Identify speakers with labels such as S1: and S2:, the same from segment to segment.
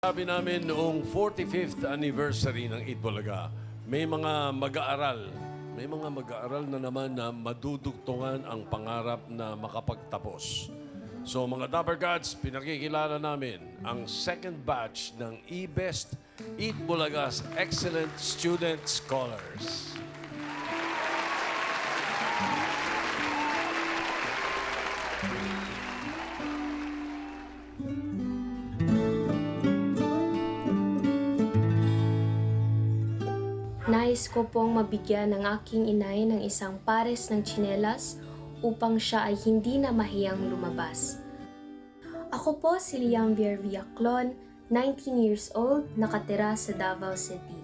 S1: Sabi namin noong 45th anniversary ng Itbulaga, may mga mag-aaral na naman na madudugtungan ang pangarap na makapagtapos. So mga Dapper Gods, pinakikilala namin ang second batch ng eBest Itbulaga's Excellent Student Scholars.
S2: Nais ko pong mabigyan ng aking inay ng isang pares ng tsinelas upang siya ay hindi na mahiyang lumabas. Ako po si Liam Vierviaclon, 19 years old, nakatira sa Davao City.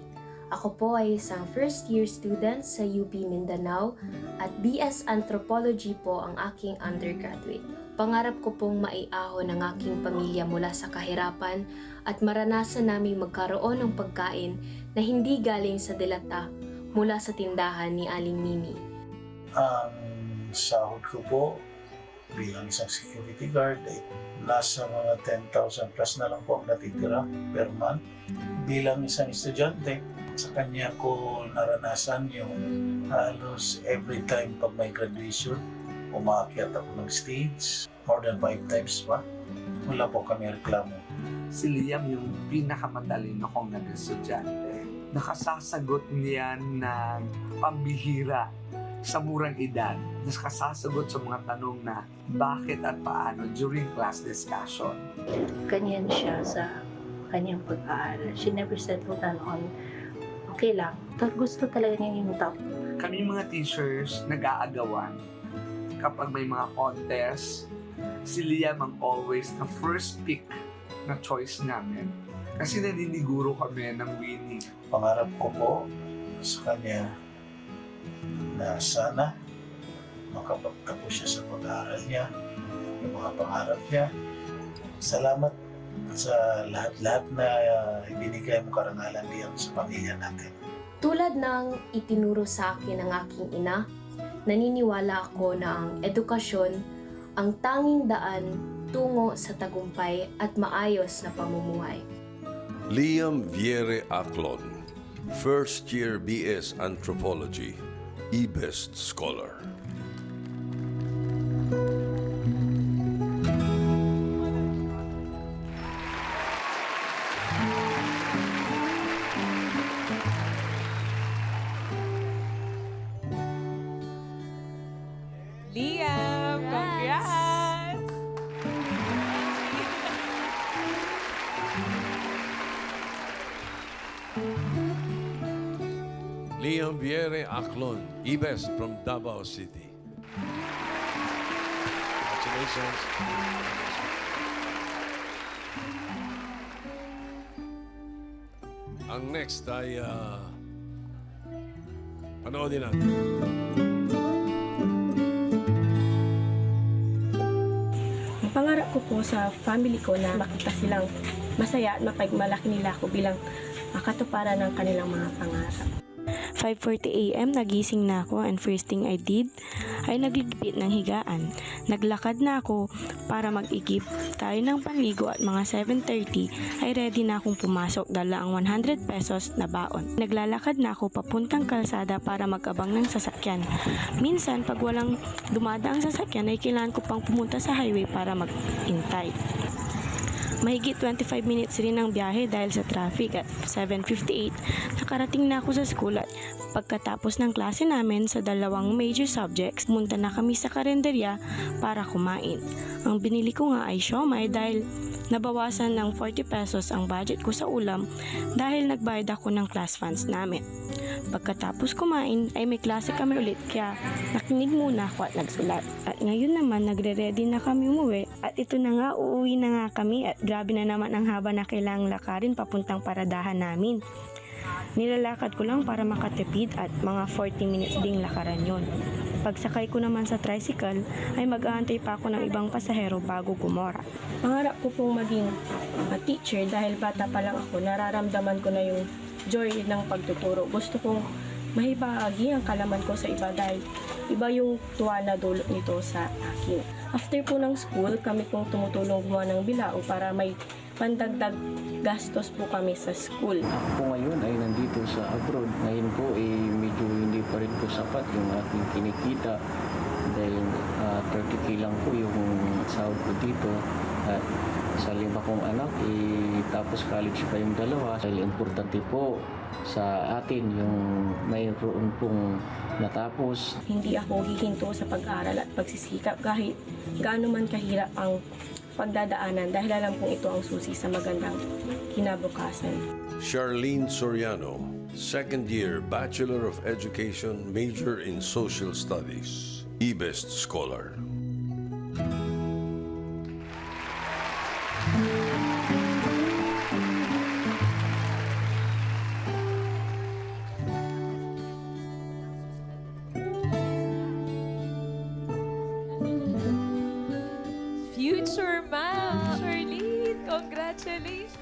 S2: Ako po ay isang first year student sa UP Mindanao at BS Anthropology po ang aking undergraduate. Pangarap ko pong maiahon ang aking pamilya mula sa kahirapan at maranasan naming magkaroon ng pagkain na hindi galing sa delata mula sa tindahan ni Aling Mimi.
S3: Ang sahod ko po bilang isang security guard ay nasa mga 10,000 plus na lang po ang natitira per month. Bilang isang estudyante, sa kanya ko naranasan yung halos every time pag may graduation, umaakyat ako ng stage, more than 5 times pa. Wala po kami reklamo.
S4: Si Liam yung pinakamatalino kong naging estudyante. Nakasasagot niyan ng pambihira sa murang edad. Nakasasagot sa mga tanong na bakit at paano during class discussion.
S5: Ganyan siya sa kanyang pag-aaral. She never settled down on okay lang. Gusto talaga niya yung top.
S4: Kami mga teachers nag-aagawan. Kapag may mga contest, si Liam ang always na first pick na choice namin. Kasi naniniguro kami ng winning.
S3: Pangarap ko po sa kanya na sana makapagtapos siya sa pag-aaral niya, yung mga pangarap niya. Salamat sa lahat-lahat na ibinigay mo karangalan diyan sa pamilya natin.
S2: Tulad ng itinuro sa akin ng aking ina, naniniwala ako na ang edukasyon ang tanging daan tungo sa tagumpay at maayos na pamumuhay.
S1: Liam Viere Aclon, first year BS Anthropology, eBest Scholar.
S6: Liam, congrats!
S1: Liam Viere Aclon, eBest from Davao City. Congratulations. Ang next ay panoodin natin.
S7: Ang pangarap ko po sa family ko na makita silang masaya at mapagmalaki nila ako bilang katuparan ng kanilang mga pangarap.
S8: 5:40 AM nagising na ako and first thing I did ay nagligpit ng higaan. Naglakad na ako para mag-igib tayo ng panligo at mga 7:30 ay ready na akong pumasok dala ang 100 pesos na baon. Naglalakad na ako papuntang kalsada para mag-abang ng sasakyan. Minsan pag walang dumadaang sasakyan ay kailangan ko pang pumunta sa highway para mag-intay. Mahigit 25 minutes rin ang biyahe dahil sa traffic at 7:58 nakarating na ako sa school at pagkatapos ng klase namin sa dalawang major subjects, pumunta na kami sa karenderya para kumain. Ang binili ko nga ay siomai dahil nabawasan ng 40 pesos ang budget ko sa ulam dahil nagbayad ako ng class funds namin. Pagkatapos kumain ay may klase kami ulit kaya nakinig muna ako at nagsulat. At ngayon naman nagre-ready na kami umuwi at ito na nga uuwi na nga kami at grabe na naman ang haba na kailangang lakarin papuntang paradahan namin. Nilalakad ko lang para makatipid at mga 40 minutes ding lakaran yon. Pagsakay ko naman sa tricycle ay mag-aantay pa ako ng ibang pasahero bago gumora.
S7: Pangarap ko pong maging teacher dahil bata pa lang ako, nararamdaman ko na yung joy ng pagtuturo. Gusto kong mahibahagi ang kalaman ko sa iba dahil iba yung tuwa na dulot nito sa akin. After po ng school, kami pong tumutulong gumawa ng bilao para may pandagdag gastos po kami sa school.
S9: Ako po ngayon ay nandito sa abroad. Ngayon po medyo hindi pa rin po sapat yung aking kinikita dahil 30k lang po yung sahod ko dito. At sa 5 kong anak, tapos college pa yung 2. Dahil importante po sa atin yung mayroon pong natapos.
S7: Hindi ako hihinto sa pag-aaral at pagsisikap kahit gaano man kahirap ang pagdadaanan dahil alam kong ito ang susi sa magandang kinabukasan.
S1: Charlene Soriano, second year Bachelor of Education, major in Social Studies, eBest Scholar.
S6: Future ma'am, Charlene, congratulations.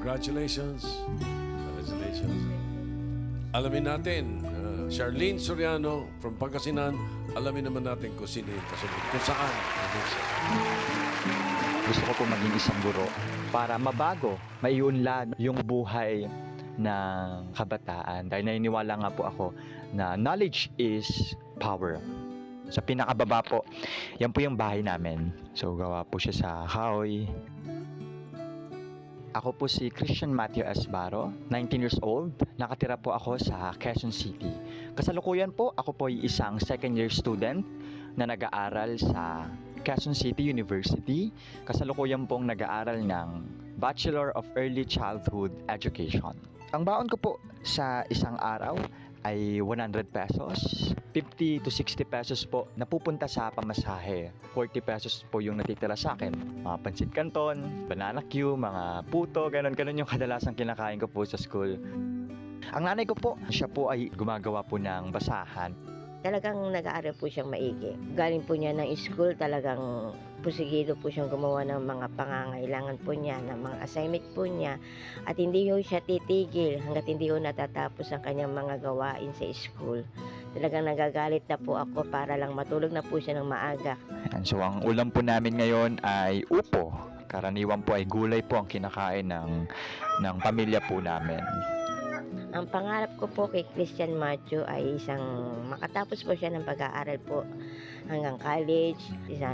S1: Congratulations. Congratulations. Alamin natin, Charlene Soriano from Pangasinan, alamin naman natin kung sino yung kasunod. Kung saan.
S10: Gusto ko po maging isang guro para mabago, maiunlad yung buhay ng kabataan. Dahil naniniwala nga po ako na knowledge is power. Sa pinakababa po, yan po yung bahay namin. So gawa po siya sa kahoy. Ako po si Christian Matthew Esbaro, 19 years old. Nakatira po ako sa Quezon City. Kasalukuyan po, ako po ay isang second year student na nag-aaral sa Quezon City University. Kasalukuyan pong nag-aaral ng Bachelor of Early Childhood Education. Ang baon ko po sa isang araw ay 100 pesos. 50 to 60 pesos po napupunta sa pamasahe. 40 pesos po yung natitira sa akin. Mga pansit canton, banana Q, mga puto, ganun yung kadalasang kinakain ko po sa school. Ang nanay ko po, siya po ay gumagawa po ng basahan.
S11: Talagang nag-aaral po siyang maigi. Galing po niya ng school, talagang pusigido po siyang gumawa ng mga pangangailangan po niya, ng mga assignment po niya. At hindi ho siya titigil hanggat hindi ho natatapos ang kanyang mga gawain sa school. Talagang nagagalit na po ako para lang matulog na po siya ng maaga.
S10: And so ang ulam po namin ngayon ay upo. Karaniwan po ay gulay po ang kinakain ng pamilya po namin.
S11: Ang pangarap ko po kay Christian Matthew ay makatapos po siya ng pag-aaral po hanggang college,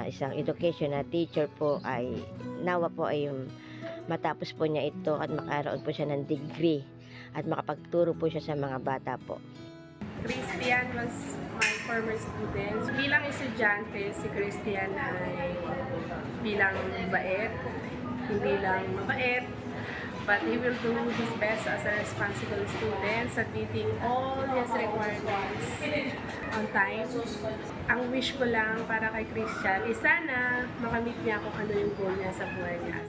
S11: isang education na teacher po ay nawa po ay matapos po niya ito at makaroon po siya ng degree at makapagturo po siya sa mga bata po.
S12: Christian was my former student. Bilang estudyante, si Christian ay bilang mabait, hindi lang mabait, but he will do his best as a responsible student at meeting all his requirements on time. Ang wish ko lang para kay Christian is sana makamit niya kung ano yung goal niya sa buhay niya.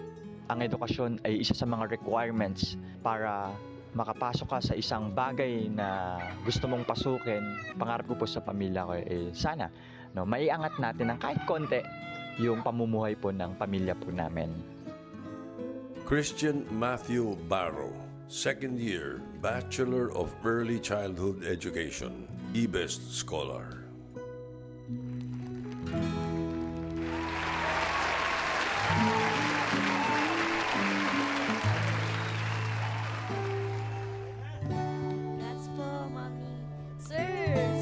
S10: Ang edukasyon ay isa sa mga requirements para makapasok ka sa isang bagay na gusto mong pasukin. Pangarap ko po sa pamilya ko sana maiangat natin ng kahit konti yung pamumuhay po ng pamilya po namin.
S1: Christian Matthew Barro, second year Bachelor of Early Childhood Education, eBest Scholar.
S6: That's po, Mommy.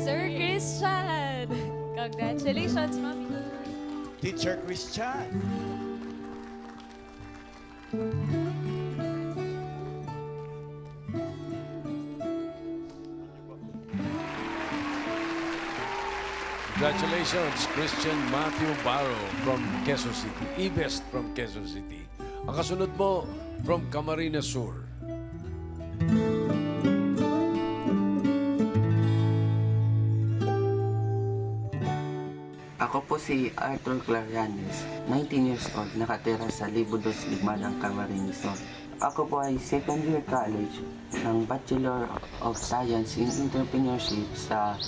S6: Sir Christian! Congratulations, Mommy.
S13: Teacher Christian.
S1: Congratulations, Christian Matthew Barro from Quezon City, eBest from Quezon City. Ang kasunod mo, from Camarines Sur.
S14: Ako po si Arthur Clarianes, 19 years old, nakatira sa Libudos, Ligmanang, Camarines Sur. Ako po ay second year college ng Bachelor of Science in Entrepreneurship sa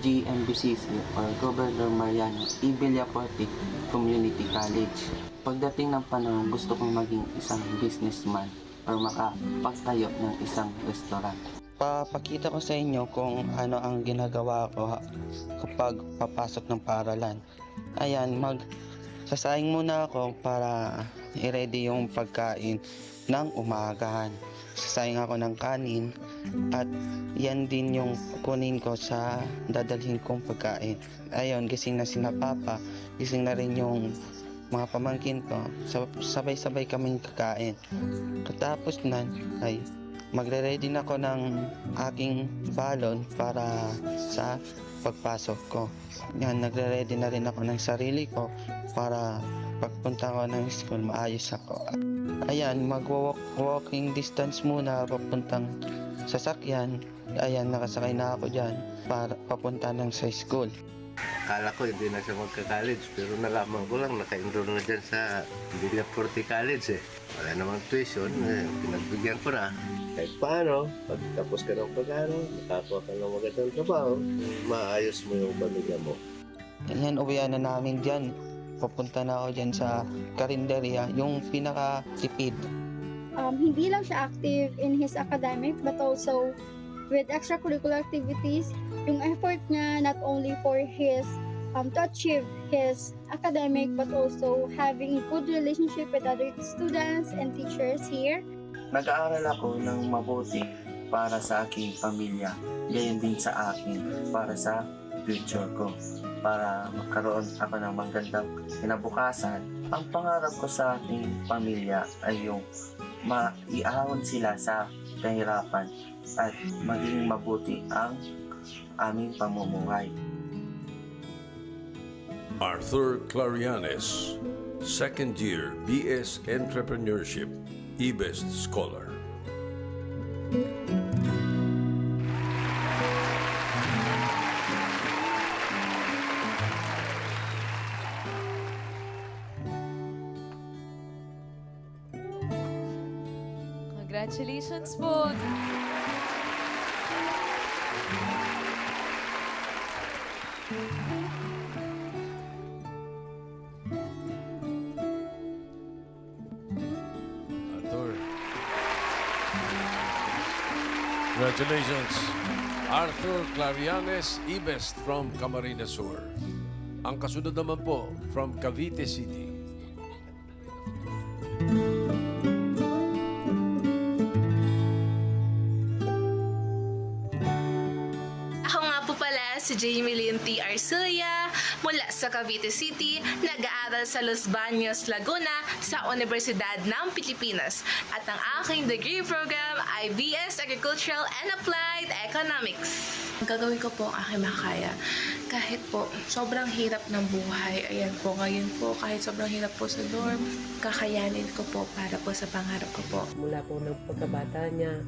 S14: GMBCC or Governor Mariano E. Villaporte Community College. Pagdating ng panahon, gusto kong maging isang businessman or makapagtayo ng isang restaurant. Papakita ko sa inyo kung ano ang ginagawa ko kapag papasok ng paaralan. Ayan, sasaing muna ako para i-ready yung pagkain ng umagahan. Sasaing ako ng kanin at yan din yung kunin ko sa dadalhin kong pagkain. Ayun, gising na sina Papa, gising na rin yung mga pamangkin ko. Sabay-sabay kaming kakain. Katapos nan ay magre-ready na ako ng aking balon para sa pagpasok ko. Yan, nagre-ready na rin ako ng sarili ko para pagpunta ko ng school, maayos ako. Ayan, mag-walking distance muna papuntang sasakyan. Ayan, nakasakay na ako dyan para papunta ng sa school.
S15: Akala ko hindi na siya magka-college, pero nalaman ko lang naka-enroll na dyan sa Villaforte College eh. Wala namang tuition, pinagbigyan ko na. Kahit paano, pagtapos ka ng pag-aaral, makakuha ka ng magandang trabaho, maayos mo yung pamilya mo.
S14: Yan, uwian na namin dyan. Papunta na ako dyan sa karinderya, yung pinaka-tipid.
S16: Hindi lang siya active in his academic but also with extracurricular activities. Yung effort niya not only for his to achieve his academic but also having a good relationship with other students and teachers here.
S14: Nag-aaral ako ng mabuti para sa aking pamilya, gayon din sa akin, para sa future ko, para magkaroon ako ng magandang kinabukasan. Ang pangarap ko sa aking pamilya ay yung maiahon sila sa kahirapan at maging mabuti ang aming pamumuhay.
S1: Arthur Clarianes, second year BS Entrepreneurship, eBest Scholar.
S6: Congratulations po.
S1: Arthur. Congratulations. Arthur Clarianes, eBest from Camarines Sur. Ang kasunod naman po, from Cavite City.
S17: Si Jamie Lynn T. Arcilia mula sa Cavite City, nag-aaral sa Los Baños, Laguna sa Universidad ng Pilipinas at ang aking degree program ay BS Agricultural and Applied Economics. Ang gagawin ko po ang aking makakaya. Kahit po sobrang hirap ng buhay, ayan po ngayon po, kahit sobrang hirap po sa dorm, kakayanin ko po para po sa pangarap ko po.
S18: Mula po ng pagkabata niya,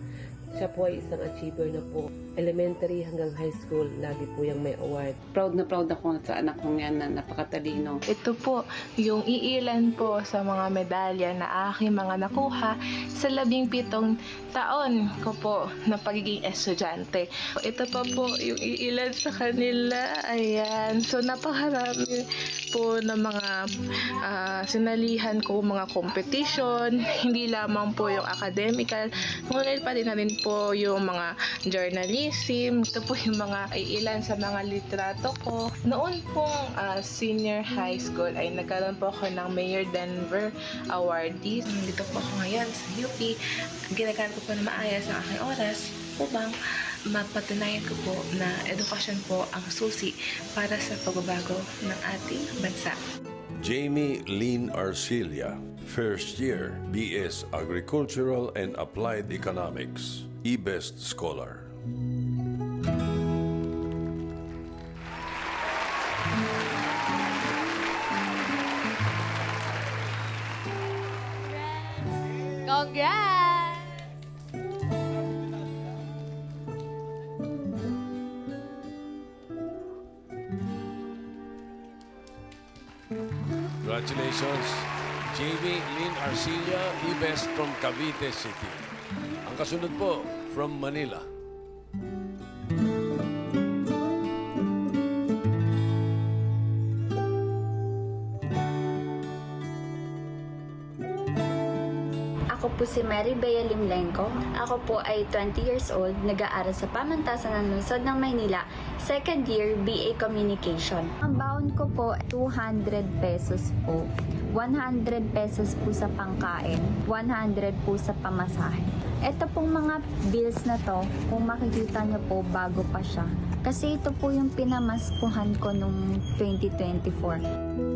S18: siya po ay isang achiever na po. Elementary hanggang high school, lagi po yung may award.
S19: Proud na proud ako sa anak kong yan na napakatalino.
S20: Ito po yung iilan po sa mga medalya na aking mga nakuha sa 17 taon ko po na pagiging estudyante. Ito pa po yung iilan sa kanila. Ayan. So napakarami po ng mga sinalihan ko, mga competition. Hindi lamang po yung academical, ngunit pa din na rin po yung mga journalism. Ito po yung mga ilan sa mga litrato ko. Noon pong senior high school ay nagkaroon po ako ng Mayor Denver Awardees.
S17: Dito po ako ngayon sa UP. Ginagamit ko po na maayos ang aking oras upang mapatunayan ko po na edukasyon po ang susi para sa pagbabago ng ating bansa.
S1: Jamie Lynn Arcilia, first year BS Agricultural and Applied Economics, eBest Scholar.
S6: Congrats!
S1: Congratulations, Jamie Lynn Arcilia, eBest from Cavite City. Ang kasunod po, from Manila.
S21: Ako po po si Mary Bea Limlenco. Ako po ay 20 years old, nag-aaral sa Pamantasan ng Lungsod ng Maynila, second year BA Communication. Ang baon ko po, 200 pesos po. 100 pesos po sa pangkain, 100 po sa pamasahe. Ito pong mga bills na to, kung makikita nyo po bago pa siya. Kasi ito po yung pinamaskuhan ko nung 2024.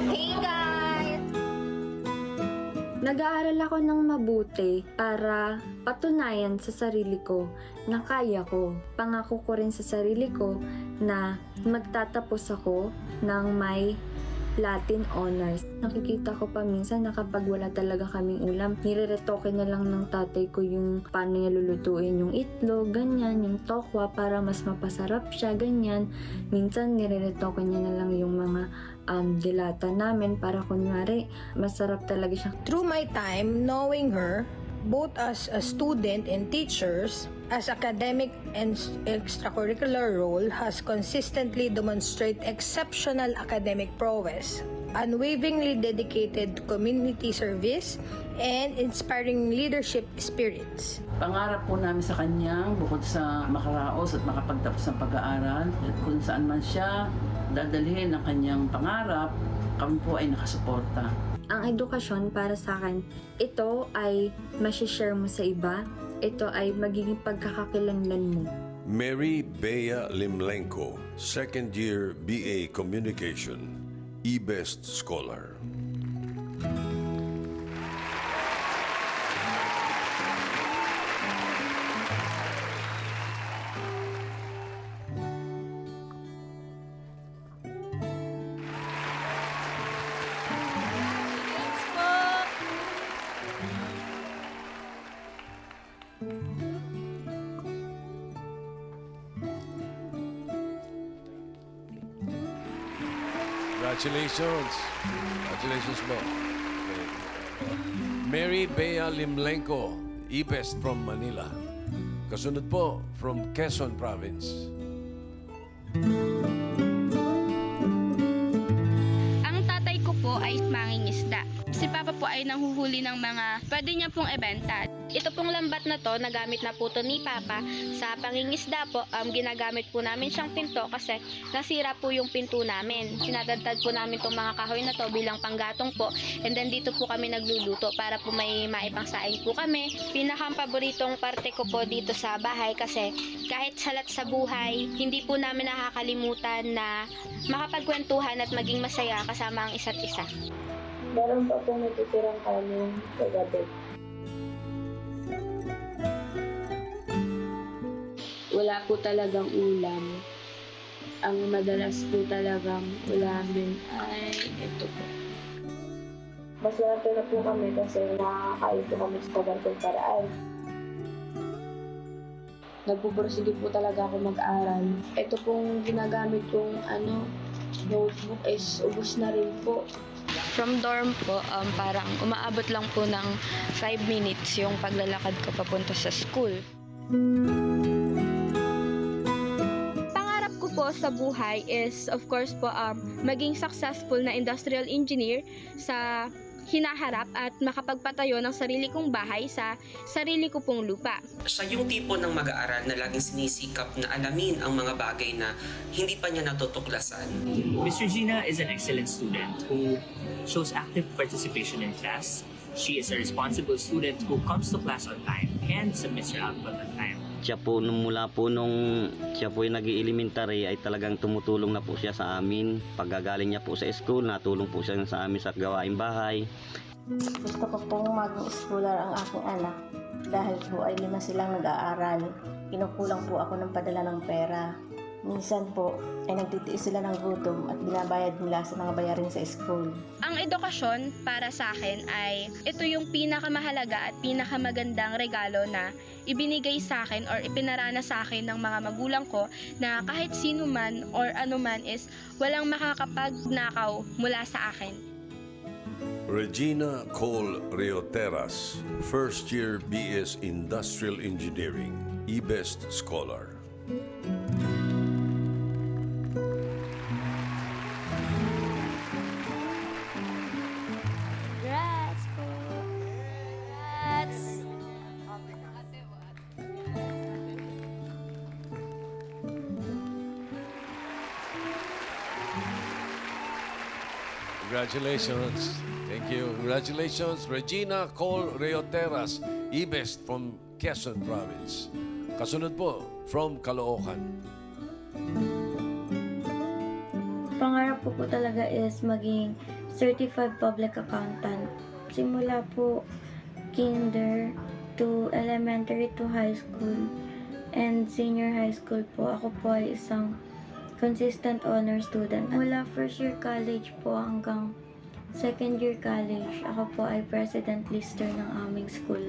S21: Hey guys! Nag-aaral ako ng mabuti para patunayan sa sarili ko na kaya ko. Pangako ko rin sa sarili ko na magtatapos ako ng may Latin honors. Nakikita ko pa minsan na kapag wala talaga kaming ulam, nireretoke na lang ng tatay ko yung paano niya lulutuin yung itlog, ganyan, yung tokwa para mas mapasarap siya, ganyan. Minsan nireretoke niya na lang yung mga dilata namin para kunwari masarap talaga siya.
S22: Through my time knowing her, both as a student and teachers, as academic and extracurricular role has consistently demonstrated exceptional academic prowess, unwaveringly dedicated to community service, and inspiring leadership spirits.
S23: Pangarap po namin sa kanyang bukod sa makaraos at makapagtapos ng pag-aaral at kung saan man siya dadalhin ang kanyang pangarap, kami po ay nakasuporta.
S21: Ang edukasyon para sa akin, ito ay masishare mo sa iba, ito ay magiging pagkakakilanlan mo.
S1: Mary Bea Limlenco, second year BA Communication, eBest Scholar. Congratulations. Congratulations po. Mary Bea Limlenco, eBest from Manila. Kasunod po, from Quezon Province.
S24: Ang tatay ko po ay mangingisda. Si Papa po ay nanghuhuli ng mga pwede niya pong ibenta. Ito pong lambat na to, nagamit na po to ni Papa sa pangingisda po. Ginagamit po namin siyang pinto kasi nasira po yung pinto namin. Sinadadtad po namin tong mga kahoy na to bilang panggatong po. And then dito po kami nagluluto para po may maipangsaing po kami. Pinakapaboritong parte ko po dito sa bahay kasi kahit salat sa buhay, hindi po namin nakakalimutan na makapagkwentuhan at maging masaya kasama ang isa't isa.
S2: Meron pa po natitirang kanin sa gabi. Wala po talagang ulam. Ang madalas po talagang ulamin ay ito po. Maswerte na po kami kasi nakakain po kami sa ganitong paraan. Nagpupursige po talaga ako mag-aral. Ito pong ginagamit kong notebook is ubos na rin po.
S24: From dorm po, parang umaabot lang po ng 5 minutes yung paglalakad ko papunta sa school. Pangarap ko po sa buhay is, of course po, maging successful na industrial engineer sa hinaharap at makapagpatayo ng sarili kong bahay sa sarili ko pong lupa.
S25: Siya yung tipo ng mag-aaral na laging sinisikap na alamin ang mga bagay na hindi pa niya natutuklasan.
S26: Ms. Regina is an excellent student who shows active participation in class. She is a responsible student who comes to class on time and submits her output on time.
S27: Siya po, mula po nung siya po yung nag-elementary ay talagang tumutulong na po siya sa amin. Paggagaling niya po sa school, natulong po siya sa amin sa gawaing bahay.
S5: Gusto ko pong maging schooler ang aking anak dahil po ay 5 silang nag-aaral. Kinukulang po ako ng padala ng pera.
S3: minsan po ay nagtitiis sila ng gutom at binabayad nila sa mga bayarin sa school.
S24: Ang edukasyon para sa akin ay ito yung pinakamahalaga at pinakamagandang regalo na ibinigay sa akin or ipinarana sa akin ng mga magulang ko na kahit sino man or ano man is walang makakapagnakaw mula sa akin.
S1: Regina Cole Reoteras, first year BS Industrial Engineering, eBest Scholar.
S6: Congrats po! Congrats!
S1: Congratulations. Thank you. Congratulations, Regina Cole Reoteras, eBest from Quezon Province. Kasunod po, from Caloocan.
S21: Pangarap ko po talaga is maging certified public accountant. Simula po kinder to elementary to high school and senior high school po, ako po ay isang consistent honor student. Mula first year college po hanggang second year college, ako po ay president lister ng aming school.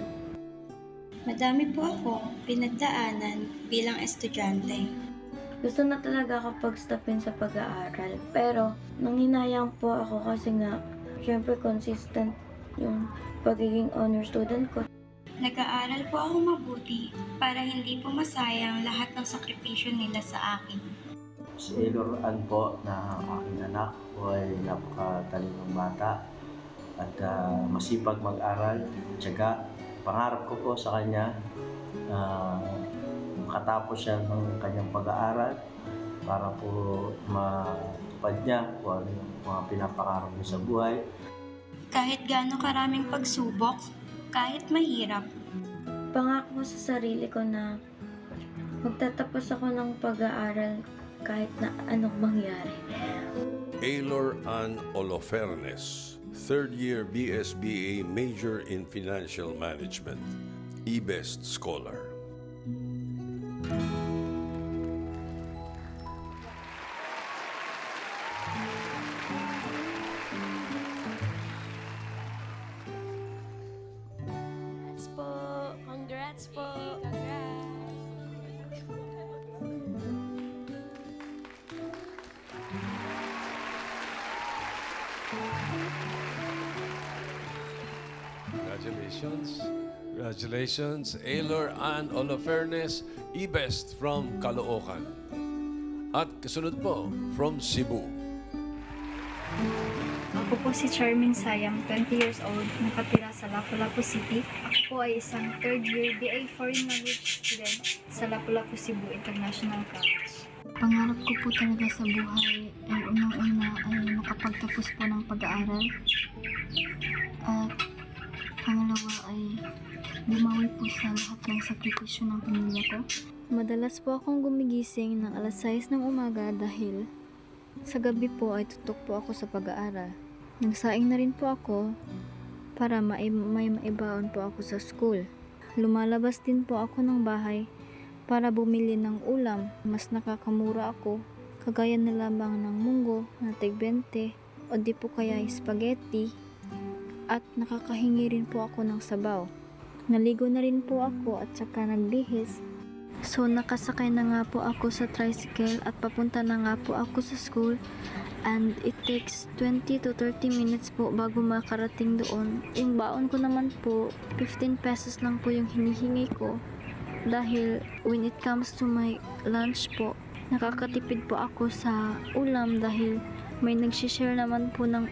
S4: Madami po ako pinagdaanan bilang estudyante.
S21: Gusto na talaga ako pag-stopin sa pag-aaral. Pero, nanghinayang po ako kasi nga, syempre consistent yung pagiging honor student ko.
S4: Nag-aaral po ako mabuti para hindi po masayang lahat ng sakripisyo nila sa akin.
S15: Si Elor Ann po na aking anak po ay napakatalinong bata at masipag mag-aral. Tiyaga, pangarap ko po sa kanya makatapos siya ng kanyang pag-aaral para po matupad niya kung ano yung mga pinapangarap niya sa buhay.
S4: Kahit gaano karaming pagsubok, kahit mahirap.
S21: Pangako ko sa sarili ko na magtatapos ako ng pag-aaral kahit na anong mangyari.
S1: Aylor Ann Olofernes, third year BSBA major in financial management, eBest Scholar.
S6: Congrats po! Congrats po!
S1: Congratulations. Congratulations, Aylor Ann Olofernes, eBest from Caloocan. At kasunod po, from Cebu.
S16: Ako po si Charmin Sayam, 20 years old, nakatira sa Lapu-Lapu City. Ako po ay isang third year BA Foreign Language student sa Lapu-Lapu Cebu International College.
S21: Pangarap ko po talaga sa buhay ay unang-una ay makapagtapos po ng pag-aaral. At pangalawa ay bumawi po sa lahat ng sakripisyo ng pamilya ko. Madalas po akong gumigising ng alas 6 ng umaga dahil sa gabi po ay tutok po ako sa pag-aaral. Nagsaing na rin po ako para may maibaon po ako sa school. Lumalabas din po ako ng bahay para bumili ng ulam. Mas nakakamura ako, kagaya na lamang ng munggo na tig-20 o di po kaya spaghetti, at nakakahingi rin po ako ng sabaw. Naligo na rin po ako at saka nagbihis. So nakasakay na nga po ako sa tricycle at papunta na nga po ako sa school, and it takes 20 to 30 minutes po bago makarating doon. Yung baon ko naman po, 15 pesos lang po yung hinihingi ko. Dahil when it comes to my lunch po, nakakatipid po ako sa ulam dahil may nagsishare naman po ng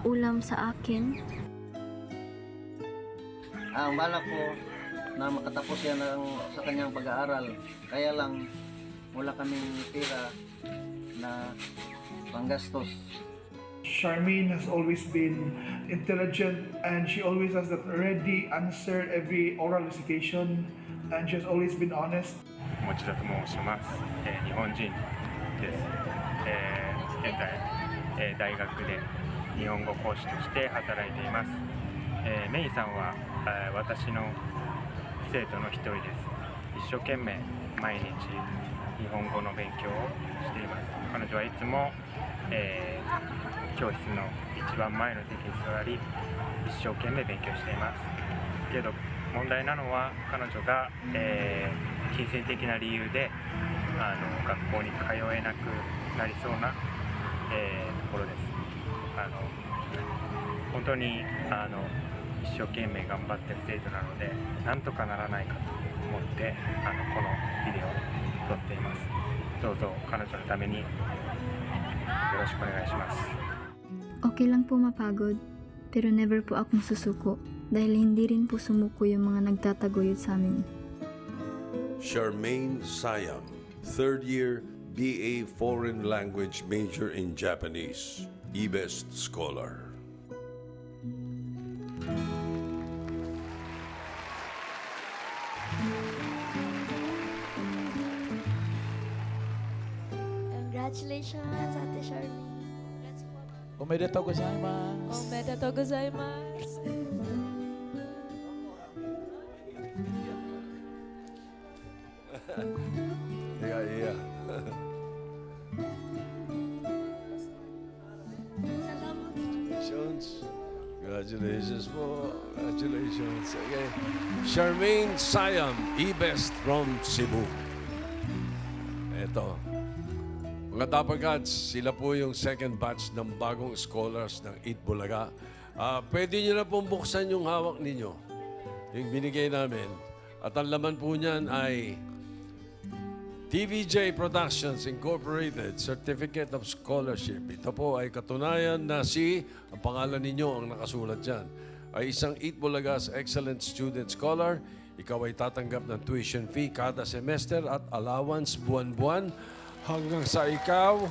S21: ulam sa akin.
S7: Ang balak ko na makatapos yan sa kanyang pag-aaral. Kaya lang wala kaming pera na panggastos.
S8: Charmaine has always been intelligent and she always has that ready answer every oral recitation, and she has always been honest.
S9: 持田と申します。日本人です。現在、大学で日本語講師として働いています。メイさんは、私の生徒の一人です。一生懸命毎日日本語の勉強をしています。彼女はいつも、教室の一番前の席に座り、一生懸命勉強しています。けど問題なのは彼女が、金銭的な理由で学校に通えなくなりそうな、ところです。本当に一生懸命頑張ってる生徒なので、なんとかならないかと思ってこのビデオを撮っています。どうぞ彼女のためによろしくお願いします。
S10: Okay lang po mapagod, pero never po akong susuko dahil hindi rin po sumuko yung mga nagtataguyod sa amin.
S1: Charmaine Sayam, third year BA Foreign Language major in Japanese, eBest Scholar.
S6: Congratulations, Ate Charmaine.
S11: Omedetou gozaimasu.
S6: Omedetou gozaimasu.
S1: Yeah. Congratulations po. Congratulations. Okay. Charmaine Sayam, eBest from Cebu. Eto. Mga Dapper Gods, sila po yung second batch ng bagong scholars ng Eat Bulaga. Pwede nyo na pong buksan yung hawak ninyo. Yung binigay namin. At ang laman po niyan ay TVJ Productions Incorporated Certificate of Scholarship. Ito po ay katunayan na ang pangalan ninyo ang nakasulat dyan, ay isang Eat Bulaga's Excellent Student Scholar. Ikaw ay tatanggap ng tuition fee kada semester at allowance buwan-buwan hanggang sa ikaw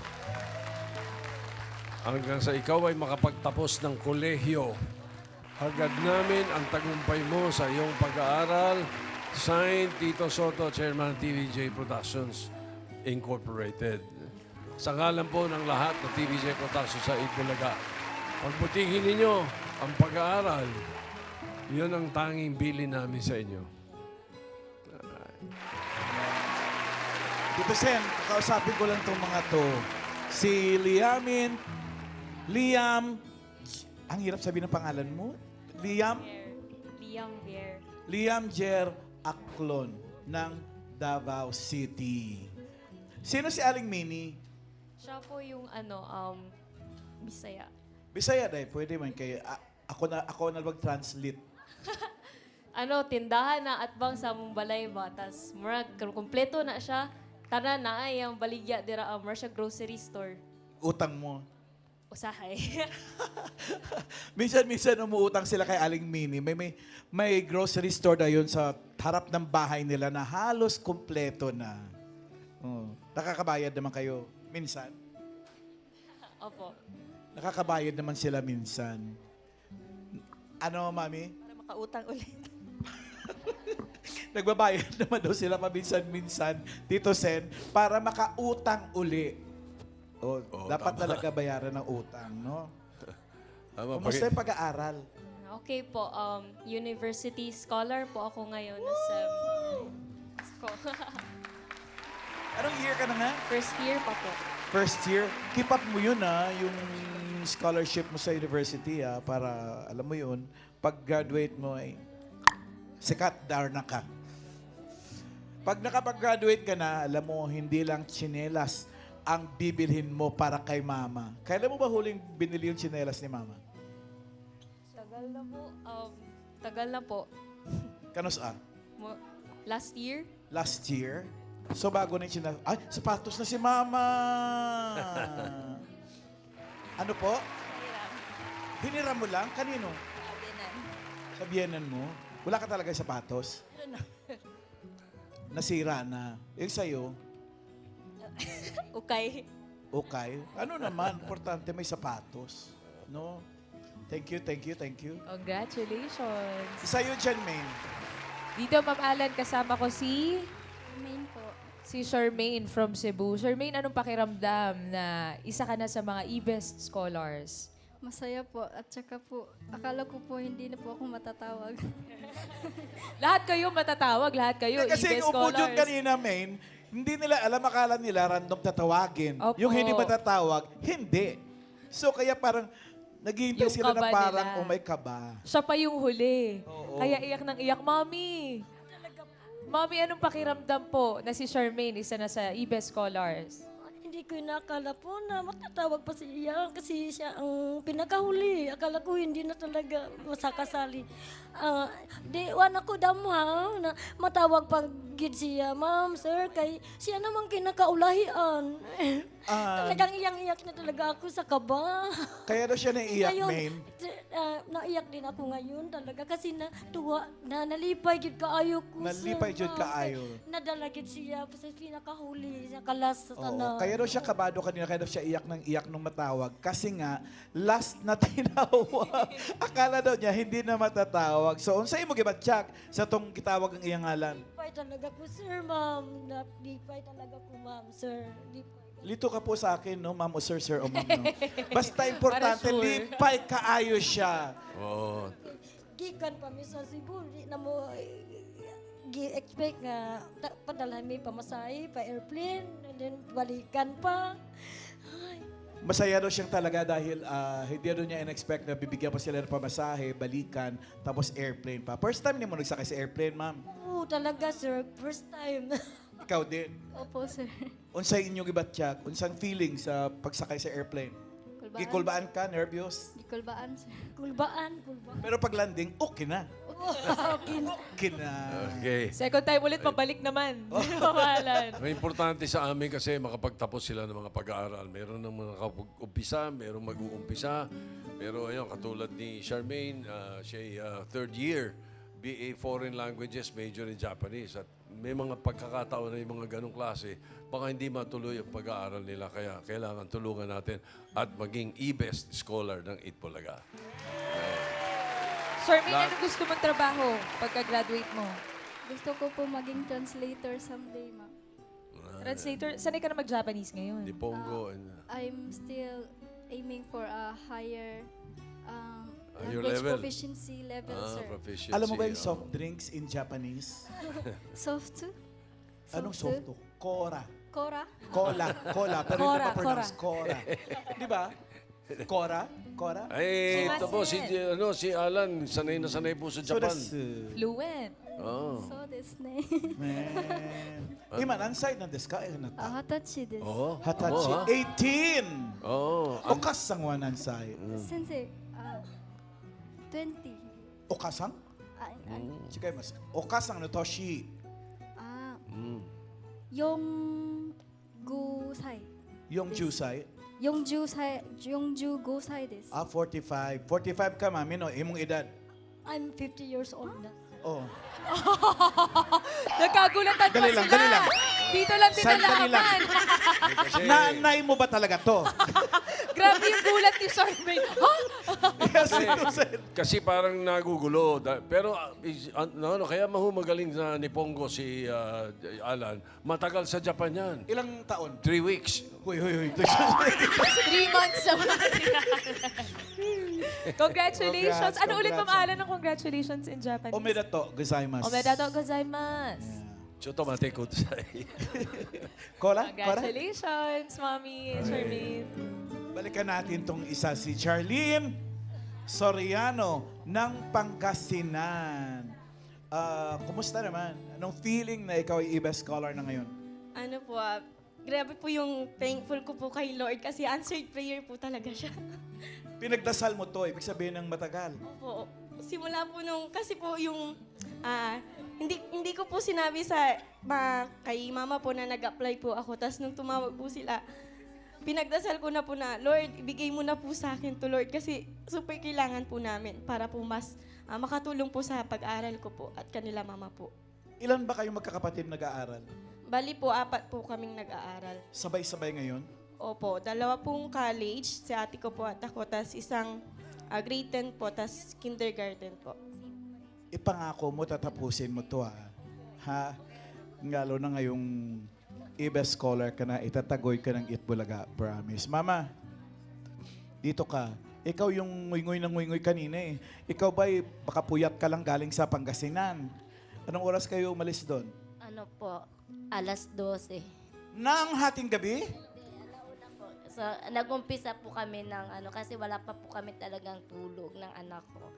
S1: ay makapagtapos ng kolehiyo. Hagad namin ang tagumpay mo sa iyong pag-aaral. Signed, Tito Soto, Chairman TVJ Productions Incorporated. Sa ngalan po ng lahat ng TVJ Productions sa Itbulaga, pagbutihin ninyo ang pag-aaral. Yun ang tanging bili namin sa inyo.
S11: Tito Sen, kausapin ko lang itong mga to. Si Liam, ang hirap sabihin ng pangalan mo. Liam Jer Aclon ng Davao City. Sino si Aling Mini?
S6: Siya po yung Bisaya.
S11: Bisaya dahil pwede man kay ako na mag-translate.
S6: Tindahan na atbang sa Mumbalay Batas. Murag kompleto na siya. Tanan na ay ang baligya dira siya grocery store.
S11: Utang mo.
S6: Usahay.
S11: Minsan umuutang sila kay Aling Mini. May grocery store na yun sa harap ng bahay nila na halos kompleto na. Nakakabayad naman kayo minsan?
S6: Opo.
S11: Nakakabayad naman sila minsan. Ano, Mami?
S6: Para makautang ulit.
S11: Nagbabayad naman daw sila paminsan-minsan, Tito Sen, para makautang uli. Dapat talaga bayaran ng utang, no? Kumusta yung pag-aaral?
S6: Okay po, university scholar po ako ngayon sa
S11: Anong year ka na nga?
S6: First year pa po.
S11: First year? Keep up mo yun, yung scholarship mo sa university, para, alam mo yun, pag-graduate mo ay sikat, darna ka. Pag nakapag-graduate ka na, alam mo, hindi lang tsinelas ang bibilhin mo para kay Mama. Kailan mo ba huling binili yung tsinelas ni Mama?
S6: Tagal na po.
S11: Kanos ah?
S6: Last year?
S11: Last year? So bago na yung tsinelas. Ay, sapatos na si Mama! Ano po? Hiniram mo lang? Kanino? Sa biyenan mo? Wala ka talaga yung sapatos? Nasira na. Yung sa'yo?
S6: Okay.
S11: Ano naman? Importante may sapatos. No? Thank you.
S12: Congratulations.
S11: Sa'yo dyan, Maine.
S12: Dito, Ma'am Alan, kasama ko si
S24: po.
S12: Charmaine from Cebu. Charmaine, anong pakiramdam na isa ka na sa mga eBest Scholars?
S16: Masaya po. At saka po, akala ko po hindi na po ako matatawag.
S12: Lahat kayo matatawag, lahat kayo
S11: Kasi
S12: eBest
S11: yung upo
S12: Scholars.
S11: dyan kanina, Maine, Hindi nila alam, akala nila random tatawagin.
S12: Opo.
S11: Yung hindi matatawag, hindi. So kaya parang naghihintay
S12: Yung
S11: sila na
S12: kaba
S11: parang,
S12: nila.
S11: oh may kaba.
S12: Siya pa yung huli.
S11: Oo.
S12: Kaya iyak ng iyak, Mami! Mami, anong pakiramdam po na si Charmaine isa na sa IBEST Scholars?
S13: Hindi ko inakala po na matatawag pa siya kasi siya ang pinakahuli. Akala ko hindi na talaga masakasali. Wala ko damha na matawag pa gid siya, ma'am, sir, kay siya namang kinakaulahian. Talagang iyang-iyak na talaga ako sa kaba.
S11: Kaya daw siya naiiyak,
S13: Ngayon,
S11: Main.
S13: naiyak din ako ngayon talaga kasi natuwa na nalipay gid kaayo ko.
S11: Nalipay
S13: sir,
S11: jud
S13: ma'am.
S11: kaayo.
S13: Kay Nadala gid siya sa pinakahuli, sa kalas sa
S11: Oo,
S13: tanan.
S11: kaya daw siya kabado kanina, kaya daw siya iyak ng iyak nung matawag. Kasi nga, last na tinawag. Akala daw niya, hindi na matatawag. So, unsay mo gibatsak sa tong gitawag ang iyang ngalan?
S13: Lipay talaga ko, sir, ma'am. Lipay talaga ko, ma'am, sir. Lipay.
S11: Lito ka po sa akin, no, ma'am o sir, sir o ma'am, no? Basta importante,
S12: Para sure.
S11: lipay kaayo siya.
S1: Oo.
S13: Gikan pa mi sa Cebu, di na mo gi-expect nga padalhan mi pamasahe, pa airplane, and then balikan pa. Ay,
S11: Masaya daw siyang talaga dahil hindi daw niya in-expect na bibigyan pa sila ng pamasahe, balikan, tapos airplane pa. First time niya mo nagsakay sa airplane, ma'am.
S13: oo, talaga, sir. First time.
S11: Ikaw din.
S13: Opo, sir.
S11: Unsay inyong ibatyak? Unsang feeling sa pagsakay sa airplane? Gikulbaan ka, nervyos?
S13: Gikulbaan, sir. Kulbaan.
S11: Pero pag landing, okay na.
S13: Okay.
S11: Okay na.
S1: Okay.
S12: Second time ulit, pabalik naman. Pamahalan.
S1: Ang importante sa amin kasi makapagtapos sila ng mga pag-aaral. Meron ng mga nakapag-umpisa, meron mag-uumpisa. Pero ayun, katulad ni Charmaine, siya third year, BA Foreign Languages, major in Japanese. At may mga pagkakataon na yung mga ganong klase, baka hindi matuloy ang pag-aaral nila. Kaya kailangan tulungan natin at maging IBEST scholar ng Itbulaga.
S12: Charmaine, anong gusto mong trabaho pagka-graduate mo?
S14: Gusto ko po maging translator someday, ma'am.
S12: Translator, sanay ka na mag-Japanese ngayon?
S1: Nipongo.
S14: I'm still aiming for a higher
S1: Your
S14: language
S1: level?
S14: proficiency level, sir.
S1: Proficiency.
S11: Alam mo ba yung soft drinks in Japanese?
S14: Soft?
S11: Anong soft to? Kora.
S14: Kora?
S11: Cola. Pero hindi ma-pronounce Kora. Di ba? Kora?
S1: Ay, ito po, si Alan, sanay na sanay po sa Japan.
S12: Fluent.
S1: Oh.
S14: So desu ne.
S11: Iman, ansay na desu ka?
S14: Hatachi desu.
S1: Oh.
S11: Hatachi.
S1: Oh,
S11: 18!
S1: Oh.
S11: Okasang wan ansay.
S14: Sensei, 20.
S11: Okasang? Chikay mas. Okasang no toshi.
S14: Yong-gu-sai.
S11: Yung Jusay.
S14: 45歳です。
S11: 45. 45 ka, mami, no? Imong edad.
S13: I'm 50 years old na.
S11: Oh.
S12: Nagkagulatan pa
S11: Dali lang,
S12: sila.
S11: dali lang.
S12: Dito lang
S11: Sandali lang.
S12: tinalaman.
S11: Nanay mo ba talaga to?
S12: Grabe yung gulat ni Charmaine.
S1: Kasi parang nagugulo. Pero kaya magaling na Nipongo si Alan. Matagal sa Japan yan.
S11: Ilang taon?
S1: 3 weeks.
S11: Huy.
S12: 3 months naman. Congratulations. Ano ulit pamahalan ng congratulations in Japanese?
S11: Omedato gozaimasu.
S12: Omedato gozaimasu.
S1: Choto mate kudasai.
S11: Kola?
S12: Congratulations, Mommy Charmaine.
S11: Balikan natin tong isa, si Charlene Soriano ng Pangasinan. Kumusta naman? Anong feeling na ikaw ay IBEST scholar na ngayon?
S17: Ano po, grabe po yung thankful ko po kay Lord kasi answered prayer po talaga siya.
S11: Pinagdasal mo to, ibig sabihin ng matagal.
S17: Opo. Simula po nung, kasi po yung, hindi ko po sinabi sa kay mama po na nag-apply po ako. Tapos nung tumawag po sila, pinagdasal ko na po na, Lord, ibigay mo na po sa akin to, Lord. Kasi super kailangan po namin para po mas makatulong po sa pag-aaral ko po at kanila mama po.
S11: Ilan ba kayong magkakapatid nag-aaral?
S17: Bali po, 4 po kaming nag-aaral.
S11: Sabay-sabay ngayon?
S17: Opo, 2 pong college, si ate ko po at ako, tas isang grade 10 po, tas kindergarten po.
S11: Ipangako mo, tatapusin mo to ha? Lalo na ngayong IBEST scholar ka na, itatagoy ka ng Itbulaga, promise. Mama, dito ka. Ikaw yung nguy-nguy ng nguy-nguy kanina eh. Ikaw ba'y baka puyat ka lang galing sa Pangasinan? Anong oras kayo umalis doon?
S14: Ano po,
S5: Alas 12.
S11: Nang hating gabi?
S5: So, nag-umpisa po kami ng kasi wala pa po kami talagang tulog ng anak ko.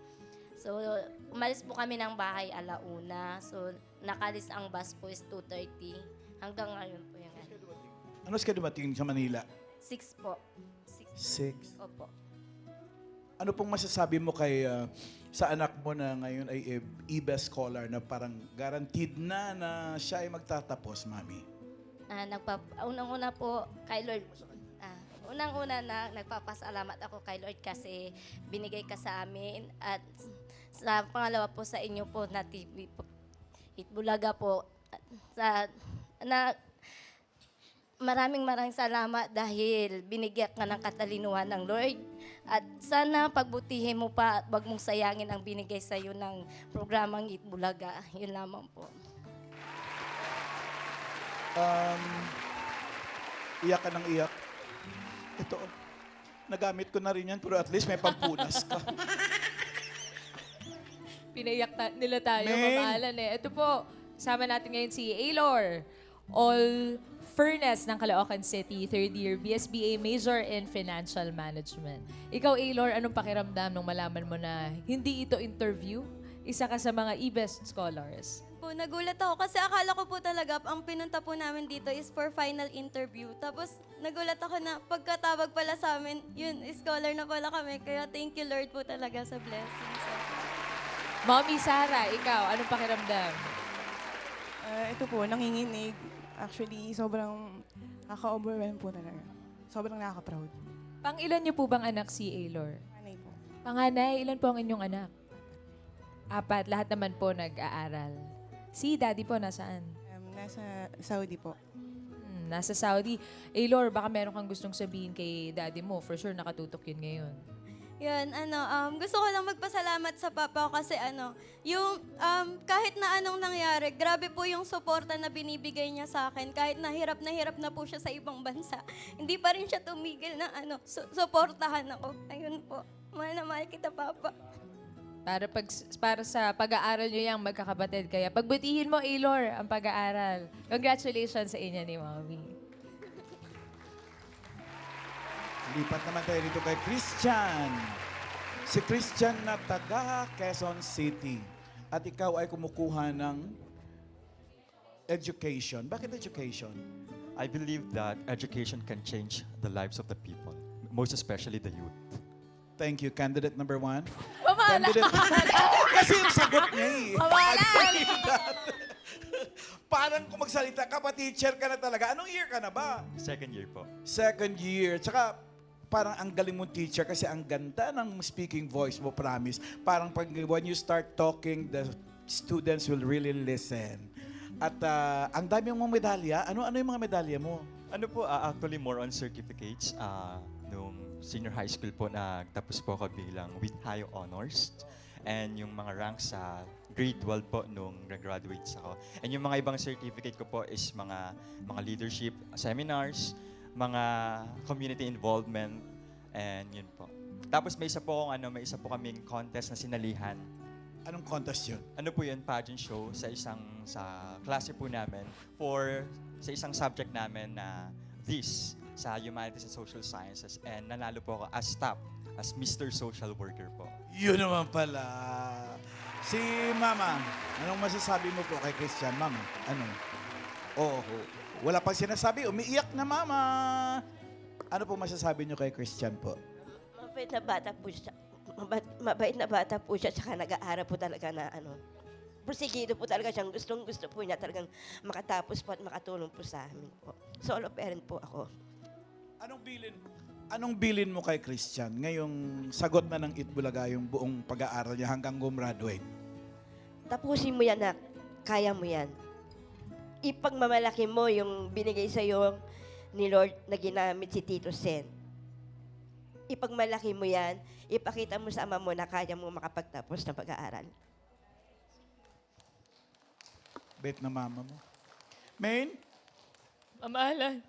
S5: So, umalis po kami ng bahay alauna. So, nakalis ang bus po is 2:30. Hanggang ngayon po yung
S11: Ano ka dumating sa Manila?
S5: 6 po.
S11: 6.
S5: Opo.
S11: Ano pong masasabi mo kay sa anak mo na ngayon ay e-best scholar na parang guaranteed na siya ay magtatapos, Mami?
S5: Unang-una po kay Lord. Unang-una na nagpapasalamat ako kay Lord kasi binigay ka sa amin at sa pangalawa po sa inyo po na TV po, Itbulaga po maraming salamat dahil binigyan ka ng katalinuhan ng Lord at sana pagbutihin mo pa at wag mong sayangin ang binigay sa iyo ng programang Itbulaga. Yun lamang po.
S11: Iyak ka ng iyak. Ito, nagamit ko na rin yan, pero at least may pampunas ka.
S12: Pinaiyak nila tayo,
S11: Men.
S12: Mama Alan eh. Ito po, sama natin ngayon si Aylor. All Furnace ng Caloocan City, third year BSBA major in Financial Management. Ikaw, Aylor, anong pakiramdam nung malaman mo na hindi ito interview? Isa ka sa mga e-best scholars.
S17: Nagulat ako kasi akala ko po talaga ang pinunta po namin dito is for final interview. Tapos nagulat ako na pagkatawag pala sa amin, yun, scholar na pala kami. Kaya thank you Lord po talaga sa blessings.
S12: Mommy Sarah, ikaw, anong pakiramdam?
S2: Ito po, nanginginig. Actually, sobrang nakaka-overwhelm po talaga. Sobrang nakaka-proud.
S12: Pang-ilan niyo po bang anak si Aylor?
S2: Panay po.
S12: Panganay, ilan po ang inyong anak? 4, lahat naman po nag-aaral. Si Daddy po, nasaan?
S2: Nasa Saudi po.
S12: Nasa Saudi. Aylor, baka meron kang gustong sabihin kay Daddy mo. For sure, nakatutok yun ngayon.
S17: Yun, gusto ko lang magpasalamat sa papa ko kasi yung kahit na anong nangyari, grabe po yung suporta na binibigay niya sa akin. Kahit na hirap na po siya sa ibang bansa, hindi pa rin siya tumigil na suportahan ako. Ayun po, mahal na mahal kita, Papa.
S12: Para sa pag-aaral nyo yung magkakapatid. Kaya pagbutihin mo, Aylor, ang pag-aaral. Congratulations sa inyo ni Mommy.
S11: Lipat naman tayo dito kay Christian. Si Christian na taga Quezon City. At ikaw ay kumukuha ng education. Bakit education?
S18: I believe that education can change the lives of the people, most especially the youth.
S11: Thank you. Candidate number 1.
S12: Mamala!
S11: Kasi yung sagot niya eh.
S12: Mamala!
S11: Parang kung magsalita ka pa, teacher ka na talaga. Anong year ka na ba?
S18: Second year po.
S11: Second year. Tsaka parang ang galing mong teacher kasi ang ganda ng speaking voice mo, promise. Parang when you start talking, the students will really listen. At ang dami mong medalya. Ano yung mga medalya mo?
S18: Ano po, actually more on certificates. Nung senior high school po, nagtapos po ako bilang with high honors. And yung mga ranks sa grade 12 po nung graduate ako. And yung mga ibang certificate ko po is mga leadership seminars, mga community involvement, and yun po. Tapos may isa po kaming contest na sinalihan.
S11: Anong contest yun?
S18: Ano po yun? Pageant show sa klase po namin sa isang subject namin na sa Humanities and Social Sciences, and nanalo po ako as top, as Mr. Social Worker po.
S11: Yun naman pala. Si Mama, anong masasabi mo po kay Christian? Mama, ano? Wala pang sinasabi, umiiyak na Mama. Ano po masasabi niyo kay Christian po?
S19: Mabait na bata po siya. Mabait na bata po siya, tsaka nag-aaral po talaga na Prosigido po talaga siyang gusto po niya talagang makatapos po at makatulong po sa amin po. Solo parent po ako.
S11: Anong bilin mo kay Christian ngayong sagot na ng Itbulaga yung buong pag-aaral niya hanggang gumraduate?
S19: Tapusin mo yan, na kaya mo yan. Ipagmamalaki mo yung binigay sa'yo ni Lord na ginamit si Tito Sen. Ipagmalaki mo yan, ipakita mo sa ama mo na kaya mo makapagtapos ng pag-aaral.
S11: Bet na mama mo. Main?
S12: Mamahalan.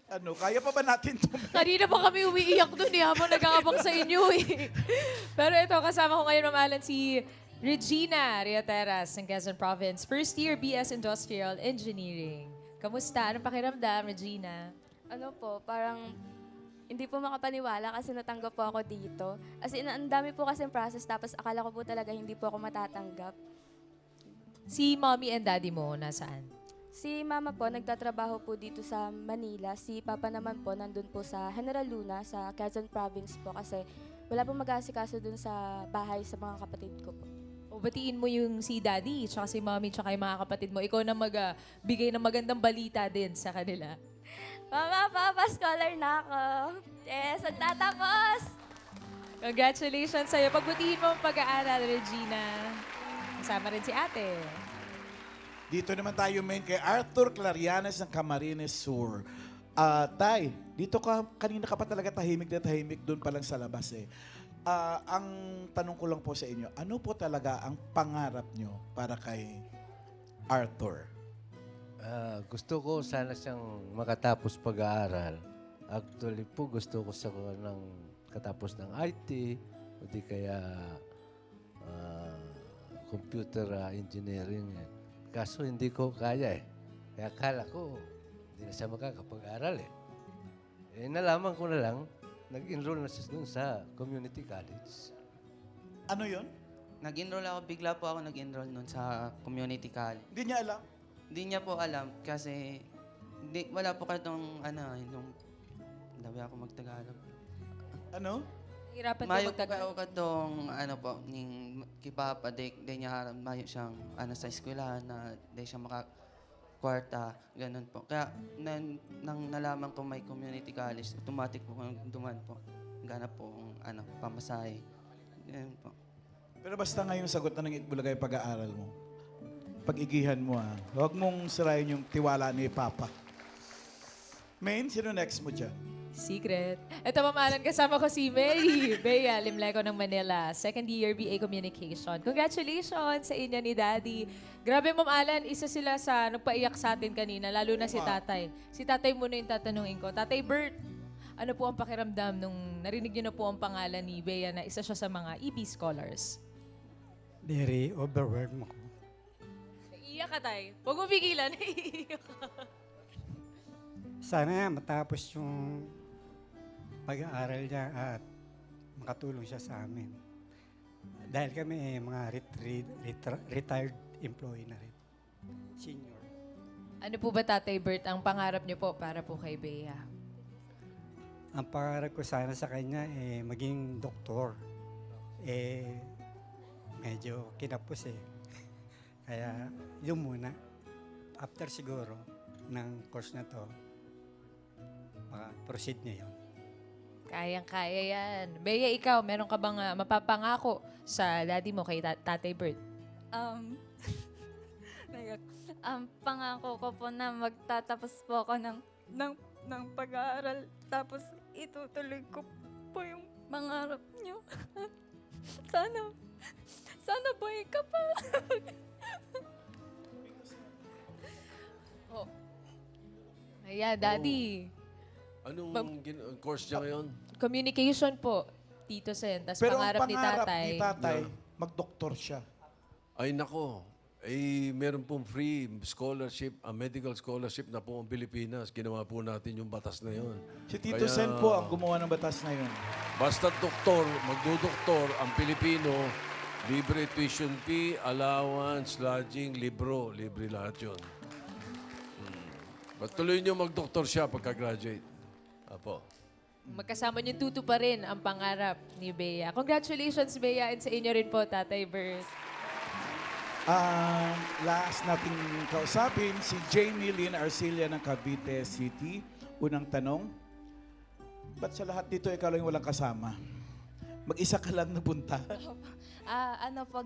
S11: Ano, kaya pa ba natin ito?
S12: Kanina pa kami umiiyak doon habang nag-aabang sa inyo eh. Pero ito, kasama ko ngayon, Mamahalan, si Regina Riateras ng Quezon Province, first year BS Industrial Engineering. Kamusta? Anong pakiramdam, Regina?
S14: Ano po, parang hindi po makapaniwala kasi natanggap po ako dito. As in, ang dami po kasing process tapos akala ko po talaga hindi po ako matatanggap.
S12: Si mommy and daddy mo, nasaan?
S14: Si mama po, nagtatrabaho po dito sa Manila. Si papa naman po, nandun po sa General Luna, sa Quezon Province po kasi wala pong mag-aasikaso dun sa bahay sa mga kapatid ko po.
S12: O batiin mo yung si daddy, tsaka si mommy, tsaka yung mga kapatid mo. Ikaw na magbigay ng magandang balita din sa kanila.
S14: Mama, papa, scholar na ako. Yes, magtatapos!
S12: Congratulations sa'yo. Pagbutihin mo ang pag-aaral, Regina. Kasama rin si ate.
S11: Dito naman tayo main kay Arthur Clarianes ng Camarines Sur. Tay, dito ka, kanina ka pa talaga tahimik na tahimik doon pa lang sa labas eh. Ang tanong ko lang po sa inyo, ano po talaga ang pangarap nyo para kay Arthur?
S15: Gusto ko sana siyang makatapos pag-aaral. Actually po, gusto ko sa ng katapos ng IT o di kaya computer engineering. Kaso hindi ko kaya eh. Kaya akala ko, hindi na siya makakapag-aral eh. Nalaman ko na lang, nag-enroll na siya dun sa community college.
S11: Ano yon?
S3: Nag-enroll ako, bigla po ako nag-enroll nun sa community college.
S11: Hindi niya alam?
S3: Hindi niya po alam kasi wala po katong nung dabi ako magtagalog.
S11: Ano?
S12: Hirapan
S3: Mayo po ako katong po, ning kipapa, di niya aram, mayo siyang sa eskwelahan na di siya makakwarta, ganun po. Kaya nang nalaman ko may community college, automatic po kung duman po. Ganap po ang pamasahe. Ganun po.
S11: Pero basta ngayon sagot na ng Itbulaga yung pag-aaral mo. Pag-igihan mo ha. Huwag mong sirayin yung tiwala ni Papa. Main, sino next mo dyan?
S12: Secret. Ito, mamalan, kasama ko si Mary Bea Limleco ng Manila, second year BA Communication. Congratulations sa inyo ni Daddy. Grabe, Ma'am Alan, isa sila sa nagpaiyak sa atin kanina, lalo na si Tatay. Si Tatay muna yung tatanungin ko. Tatay Bert, ano po ang pakiramdam nung narinig niyo na po ang pangalan ni Bea na isa siya sa mga EB scholars?
S20: Very overwhelmed ako.
S12: Iyak ka, Tay. Huwag mo pigilan. Iiyak ka.
S20: Sana matapos yung pag-aaral niya at makatulong siya sa amin. Dahil kami mga retired employee na rin. Senior.
S12: Ano po ba, Tatay Bert, ang pangarap niyo po para po kay Bea?
S20: Ang pangarap ko sana sa kanya maging doktor. Medyo kinapos eh. Kaya yun muna. After siguro ng course na to, proceed niya yun.
S12: Kayang-kaya yan. Bea, ikaw, meron ka bang mapapangako sa daddy mo kay Tatay Bert?
S14: Pangako ko po na magtatapos po ako ng pag-aaral tapos itutuloy ko po yung mangarap niyo. Sana buhay ka pa.
S12: Oh. Ayan, Daddy.
S1: Anong course niya ngayon?
S12: Communication po, Tito Sen. Tapos
S11: Pero
S12: pangarap
S11: ang
S12: ni
S11: pangarap
S12: Tatay.
S11: ni Tatay, mag-doktor siya.
S1: Ay nako, meron pong free scholarship, medical scholarship na po ang Pilipinas. Ginawa po natin yung batas na yun.
S11: Si Tito Sen po ang gumawa ng batas na yun.
S1: Basta doktor, magdudoktor, ang Pilipino, libre tuition fee, allowance, lodging, libro. Libre lahat yun. Tuloy niyo mag-doktor siya pagka-graduate. Apo.
S12: Magkasama niyo tuto pa rin ang pangarap ni Bea. Congratulations, Bea, and sa inyo rin po, Tatay Bert.
S11: Last nating kausapin, si Jamie Lynn Arcilia ng Cavite City. Unang tanong, ba't sa lahat dito ikaw lang yung walang kasama? Mag-isa ka lang napunta.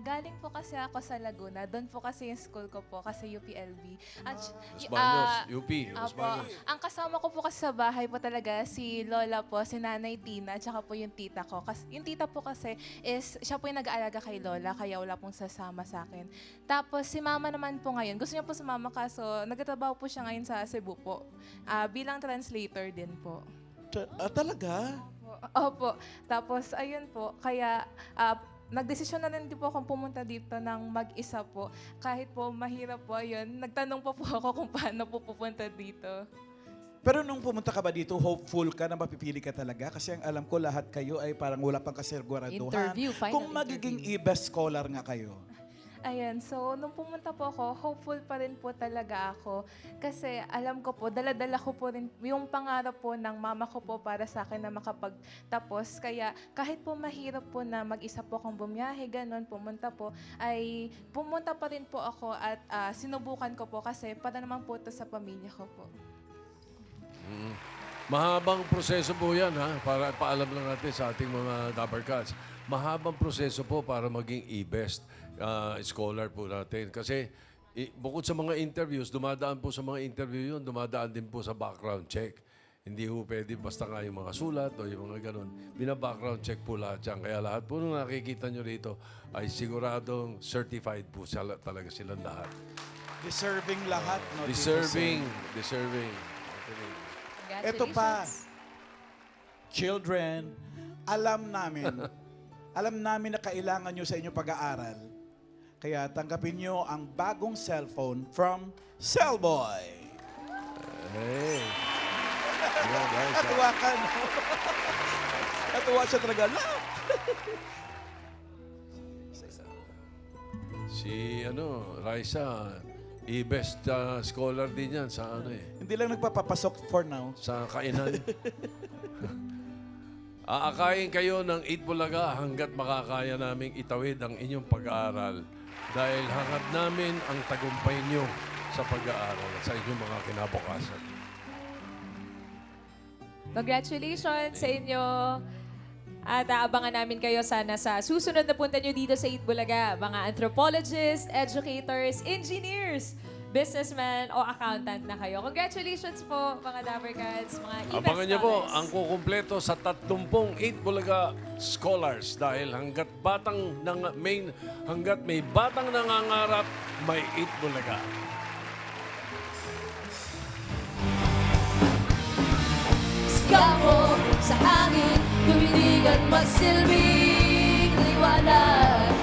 S22: Galing po kasi ako sa Laguna. Doon po kasi yung school ko po, kasi UPLB.
S1: Los Baños, UP. Los Baños.
S22: Ang kasama ko po kasi sa bahay po talaga, si Lola po, si Nanay Tina, tsaka po yung tita ko. Yung tita po kasi siya po yung nag-aalaga kay Lola, kaya wala pong sasama sa akin. Tapos si Mama naman po ngayon, gusto niya po sumama kaso nagtatrabaho po siya ngayon sa Cebu po. Bilang translator din po.
S11: Talaga?
S22: Opo. Tapos, ayun po, kaya nagdesisyon na rin din po akong pumunta dito ng mag-isa po. Kahit po mahirap po yun, nagtanong pa po ako kung paano po pupunta dito.
S11: Pero nung pumunta ka ba dito, hopeful ka na mapipili ka talaga? Kasi ang alam ko, lahat kayo ay parang wala pang kasiguraduhan.
S12: Interview, final
S11: Kung magiging e-best scholar nga kayo.
S22: Ayan, so nung pumunta po ako, hopeful pa rin po talaga ako. Kasi alam ko po, dala-dala ko po rin yung pangarap po ng mama ko po para sa akin na makapagtapos. Kaya kahit po mahirap po na mag-isa po akong bumiyahe, ganun, pumunta po, ay pumunta pa rin po ako at sinubukan ko po kasi para naman po ito sa pamilya ko po.
S1: Mahabang proseso po yan, ha? Para paalam lang natin sa ating mga Dapper Cats. Mahabang proseso po para maging e-best scholar po natin. Kasi bukod sa mga interviews, dumadaan po sa mga interview yun, dumadaan din po sa background check. Hindi po pwede basta nga yung mga sulat o yung mga ganun. Bina-background check po lahat yan. Kaya lahat po nung nakikita nyo rito ay siguradong certified po talaga silang lahat.
S11: Deserving lahat, no?
S1: Deserving.
S11: Ito pa, children, alam namin na kailangan nyo sa inyong pag-aaral. Kaya tanggapin nyo ang bagong cellphone from Cellboy.
S1: Hey.
S11: Natuwa ka, no? Natuwa siya talaga.
S1: Si Raisa, e-best scholar din yan sa
S11: Hindi lang nagpapapasok for now.
S1: Sa kainan. Aakayin kayo ng Itbulaga hanggat makakaya naming itawid ang inyong pag-aaral dahil hangad namin ang tagumpay nyo sa pag-aaral at sa inyong mga kinabukasan.
S12: Congratulations sa inyo. At aabangan namin kayo sana sa susunod na punta nyo dito sa Itbulaga. Mga anthropologists, educators, engineers, businessman o accountant na kayo. Congratulations po, mga Dapper Cats, mga e-best
S1: Abangan niyo po
S12: scholars.
S1: ang kukumpleto sa 30 Itbulaga Scholars dahil hanggat may batang nangangarap, may Itbulaga.
S4: Sigaw sa hangin, tuminig at magsilbing liwanag.